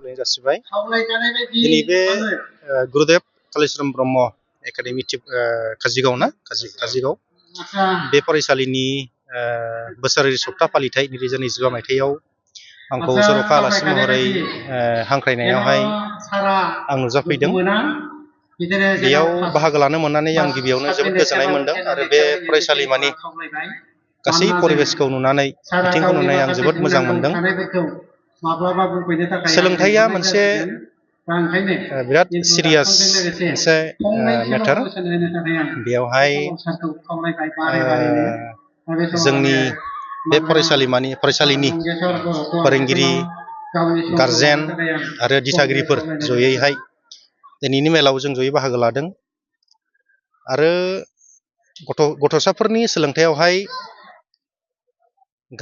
खुलुमनाय जासिबाय दिनै बे गुरुदेव कालिचरण ब्रह्म एकाडेमि काजिगाव बे फरायसालिनि बोसोरारि सप्ता फालिथाय 2025 मायथाइयाव आंखौ जर'खा आलासि महरै हांख्रायनायावहाय आं नुजाफैदों। बेयाव बाहागो लानो मोननानै आं गिबियावनो जोबोद गोजोननाय मोनदों आरो बे फरायसालिमानि गासै परिबेसखौ नुनानै बिथिंखौ नुनानै आं जोबोद मोजां मोनदों। सोलोंथाइया मोनसे बिराद सिरियास मोनसे मेटार। बेयावहाय जोंनि बे फरायसालिनि फोरोंगिरि, गारजेन आरो दिथागिरिफोर जयैहाय दिनैनि मेलाव जों जयै बाहागो लादों आरो गथ'साफोरनि सोलोंथायावहाय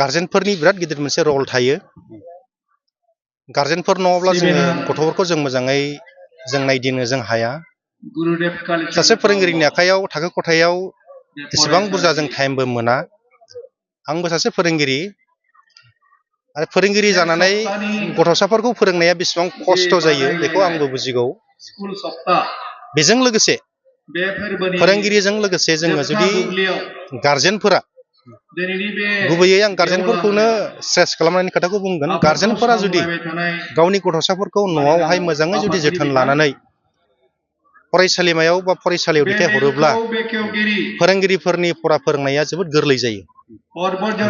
गारजेनफोरनि बिराद गिदिर मोनसे रल थायो। गारजेनफोर नङाब्ला जोङो गथ'फोरखौ जों मोजाङै नायदिंनो जों हाया। सासे फोरोंगिरिनि आखायाव थाखो खथायाव एसेबां बुरजा जों टाइमबो मोना। आंबो सासे फोरोंगिरि आरो फोरोंगिरि जानानै गथ'साफोरखौ फोरोंनाया बेसेबां खस्थ' जायो बेखौ आंबो बुजिगौ। बेजों लोगोसे फोरोंगिरिजों लोगोसे जोङो जुदि गारजेनफोरा, गुबैयै आं गारजेनफोरखौनो स्ट्रेस खालामनायनि खोथाखौ बुंगोन, गारजेनफोरा जुदि गावनि गथ'साफोरखौ न'आवहाय मोजाङै जुदि जोथोन लानानै फरायसालिमायाव बा फरायसालियाव दैथायहरोब्ला फोरोंगिरिफोरनि फरा फोरोंनाया जोबोद गोरलै जायो।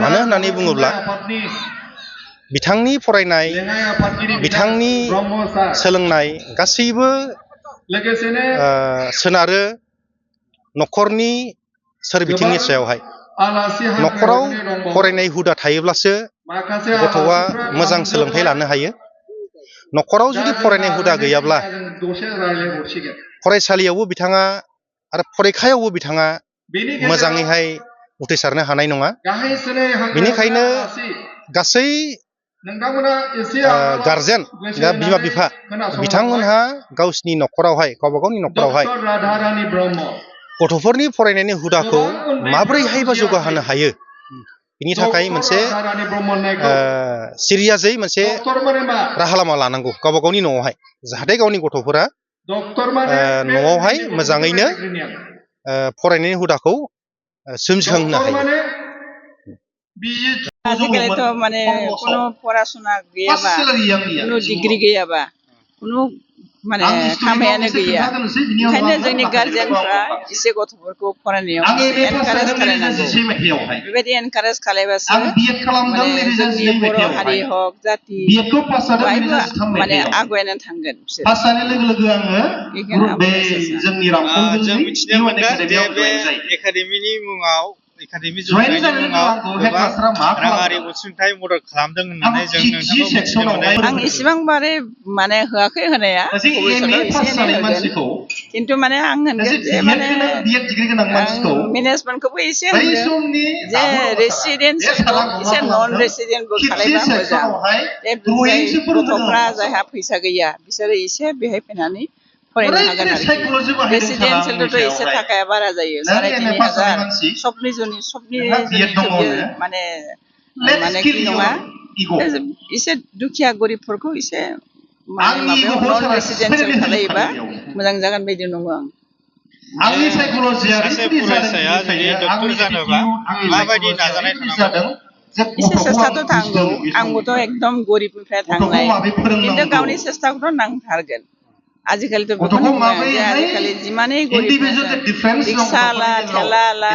मानो होननानै बुङोब्ला बिथांनि फरायनाय, बिथांनि सोलोंनाय गासैबो सोनारो न'खरनि सोरबिथिंनि सायावहाय। न'खराव फरायनाय हुदा थायोब्लासो गथ'आ मोजां सोलोंथाइ लानो हायो। न'खराव जुदि फरायनाय हुदा गैयाब्ला फरायसालियावबो बिथाङा आरो फरिखायावबो बिथाङा मोजाङैहाय उथ्रिसारनो हानाय नङा। बेनिखायनो गासै गारजेन दा बिमा-बिफा बिथांमोनहा गावसिनि न'खरावहाय, गावबा गावनि न'खरावहाय गथ'फोरनि फरायनायनि हुदाखौ माबोरैहायबा जौगाहोनो हायो, बिनि थाखाय मोनसे सिरियासै मोनसे राहा लामा लानांगौ गावबा गावनि न'आवहाय, जाहाथे गावनि गथ'फोरा न'आवहाय मोजाङैनो फरायनायनि हुदाखौ सोमजिखांहोनो हायो। आजिखालिथ' माने कुनु पराशुना गैयाबा, कुनु डिग्री गैयाबा कुनु माने खामानियानो गैया। ओंखायनो जोंनि गारजेनफ्रा एसे गथ'फोरखौ फरायनायाव एसे एनकारेज खालामनांगौ। बेबायदि एनकारेज खालामबासो माने जोंनि बर' हारि हक, जाति बयबो माने आवगायनानै थांगोन बिसोर। बेखौनो आं जों मिथिनो मोनदों जे बे एकाडेमि जौगानायनि मुङाव गोबां राङारि अनसुंथाइ मदद खालामदों होननानै जों नोंथांखौ मिथिनो मोननाय आं इसेबां बारे माने होआखै होनाया, भबिसतआव एसे एनै होगोन। खिन्थु माने आं होनगोन जे माने मेनेजमेन्टखौबो एसे होनगोन जे रेसिडेन्सियेलखौ एसे नन रेसिडेन्टबो खालामबा मोजां। जाय गथ'फ्रा जायहा फैसा गैया बिसोरो एसे बेहाय फैनानै फरायनो हागोन आरोखि। रेसिडेन्सियेलथ' एसे थाखाया बारा जायो, 3,500 सबनि माने कि नङा, एसे दुखिया गरिबफोरखौ एसे माने माबायाव नन रेसिडेन्सियेल खालायोबा मोजां जागोन बायदि नङो आं। सासे फरायसाया जुदि डक्टर जानोबा माबायदि नाजानाय थानांगौ? एसे सेस्टाथ' थांगौ। आंबोथ' एकदम गरिबनिफ्राय थांनाय, खिन्थु गावनि सेस्टाखौथ' नांथारगोन। आजिखालिथ' बेखौनो बुङो जे आजिखालि जिमानै गरिब रिक्सावाला, थेलावाला,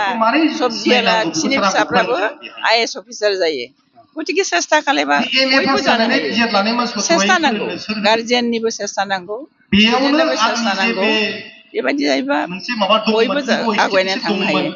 सबजिवाला बिसोरनि फिसाफ्राबो IAS अफिसार जायो। गतिके सेस्टा खालामबा बयबो जानो हायो। सेस्टा नांगौ, गार्जियाननिबो सेस्टा नांगौ, स्टुडेन्टनोबो सेस्टा नांगौ। बेबायदि जायोबा बयबो आवगायनानै थांनो हायो।